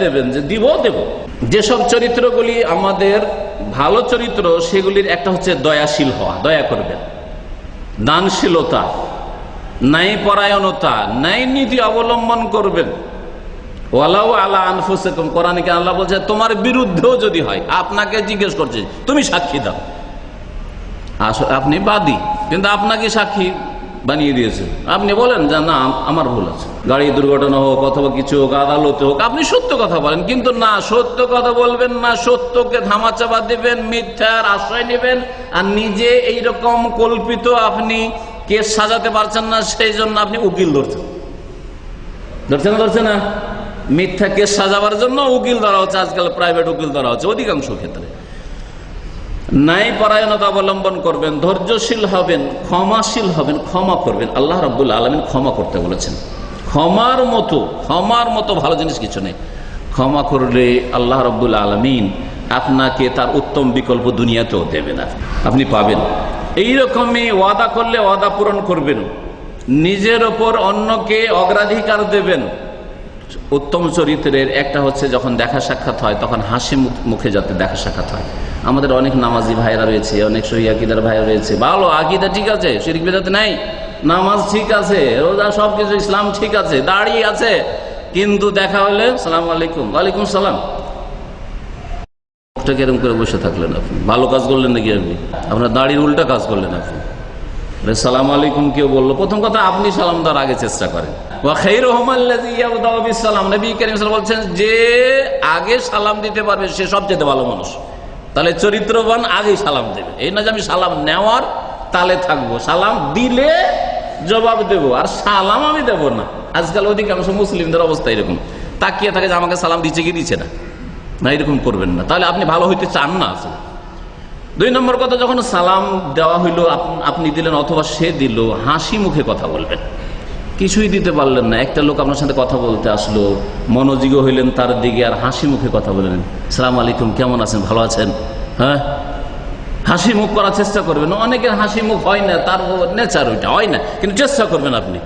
দেবেন যে দিব দেব। যেসব চরিত্রগুলি আমাদের ভালো চরিত্র সেগুলির একটা হচ্ছে দয়াশীল হওয়া, দয়া করবেন, দানশীলতা, ন্যায় পরায়ণতা, ন্যায় নীতি অবলম্বন করবেন। ওয়ালাউ আলা আনফুসিকুম, কোরআনে আল্লাহ বলছে তোমার বিরুদ্ধেও যদি হয়, আপনাকে জিজ্ঞেস করছে তুমি সাক্ষী দাও, আপনি বাদী কিন্তু আপনাকে সাক্ষী বানিয়ে দিয়েছে, আপনি বলেন যে না আমার ভুল আছে, গাড়ি দুর্ঘটনা হোক অথবা কিছু হোক, আদালতে হোক, আপনি সত্য কথা বলেন, কিন্তু না সত্য কথা বলবেন না, সত্যকে ধামাচাপা দেবেন, মিথ্যার আশ্রয় নেবেন, আর নিজে এইরকম কল্পিত আপনি কেস সাজাতে পারছেন না, সেই জন্য আপনি উকিল ধরছেন না, মিথ্যা কেস সাজাবার জন্য উকিল ধরা হচ্ছে, আজকাল প্রাইভেট উকিল ধরা হচ্ছে অধিকাংশ ক্ষেত্রে। ন্যায় পরায়ণতা অবলম্বন করবেন, ধৈর্যশীল হবেন, ক্ষমাশীল হবেন, ক্ষমা করবেন। আল্লাহ রাব্বুল আলামিন ক্ষমা করতে বলেছেন। ক্ষমার মতো ভালো জিনিস কিছু নেই। ক্ষমা করলে আল্লাহ রাব্বুল আলামিন আপনাকে তার উত্তম বিকল্প দুনিয়াতেও দেবেন, আপনি পাবেন। এইরকমই ওয়াদা করলে ওয়াদা পূরণ করবেন, নিজের ওপর অন্যকে অগ্রাধিকার দেবেন। উত্তম চরিত্রের একটা হচ্ছে যখন দেখা সাক্ষাৎ হয় তখন হাসি মুখে যাতে দেখা সাক্ষাৎ হয়। আমাদের অনেক নামাজি ভাইরা রয়েছে, অনেক সহি আকীদার ভাইরা রয়েছে, ভালো আকীদা ঠিক আছে, শিরক বিদআত নাই, নামাজ ঠিক আছে, রোজা সবকিছু ইসলাম ঠিক আছে, দাড়ি আছে, কিন্তু দেখা হলে সালাম আলাইকুম, ওয়ালাইকুম সালাম, কেরম করে বসে থাকলেন আপনি? ভালো কাজ করলেন নাকি আপনি? আপনার দাড়ির উল্টা কাজ করলেন আপনি। সালাম আলাইকুম কেউ বললো, প্রথম কথা আপনি সালাম দেওয়ার আগে চেষ্টা করেন। নবী কারীম সাল্লাল্লাহু আলাইহি ওয়াসাল্লাম বলছেন যে আগে সালাম দিতে পারবে সে সবচেয়ে ভালো মানুষ। তাহলে চরিত্রবান আগেই সালাম দেবে, এই না যে আমি সালাম নেওয়ার তালে থাকবো, সালাম দিলে জবাব দেব, আর সালাম আমি দেব না। আজকাল অধিকাংশ মুসলিমদের অবস্থা এরকম, তাকিয়ে থাকে যে আমাকে সালাম দিচ্ছে কি দিচ্ছে না, এরকম করবেন না, তাহলে আপনি ভালো হইতে চান না আসলে। 2 নম্বর কথা, যখন সালাম দেওয়া হইলো আপনি দিলেন অথবা সে দিল, হাসি মুখে কথা বলবেন। কিছুই দিতে পারলেন না, একটা লোক আপনার সাথে কথা বলতে আসলো, মনোযোগী হইলেন তার দিকে, আর হাসি মুখে কথা বললেন, সালাম আলাইকুম, কেমন আছেন, ভালো আছেন, হ্যাঁ, হাসি মুখ করার চেষ্টা করবেন। অনেকের হাসি মুখ হয় না, তার নেচার ওইটা হয় না, কিন্তু চেষ্টা করবেন, আপনি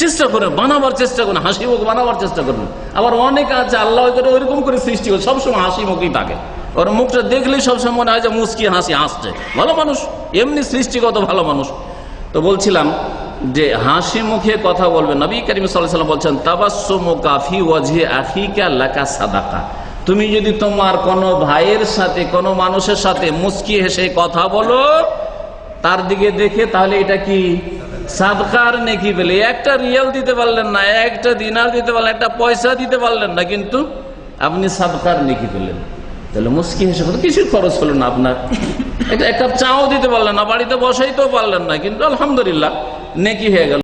চেষ্টা করেন, বানাবার চেষ্টা করেন, হাসি মুখ বানাবার চেষ্টা করবেন। আবার অনেক আছে আল্লাহ করে ওইরকম করে সৃষ্টি করে সবসময় হাসি মুখই থাকে, ওর মুখটা দেখলেই সবসময় মনে হয় যে মুচকি হাসি হাসছে, ভালো মানুষ, এমনি সৃষ্টিগত ভালো মানুষ। তো বলছিলাম যে হাসি মুখে কথা বলবেন। নবী কারীম সাল্লাল্লাহু আলাইহি ওয়াসাল্লাম বলছেন তাবাসসুমুকা ফি ওয়াজহি আখিকা লাকা সাদাকা, তুমি যদি তোমার কোনো ভাইয়ের সাথে, কোনো মানুষের সাথে মুচকি হেসে কথা বলো তার দিকে দেখে, তাহলে এটা কি সাদকার নেকি পেলে। একটা রিয়াল দিতে পারলেন না, একটা দিনার দিতে পারলেন, একটা পয়সা দিতে পারলেন না, কিন্তু আপনি সাদকার নেকি পেলেন। তাহলে মুচকি হেসে কথা, কিছু খরচ হলো না আপনার, একটা চাও দিতে পারলেন না, বাড়িতে বসাইতেও পারলেন না, কিন্তু আলহামদুলিল্লাহ নেকি হয়ে গেল।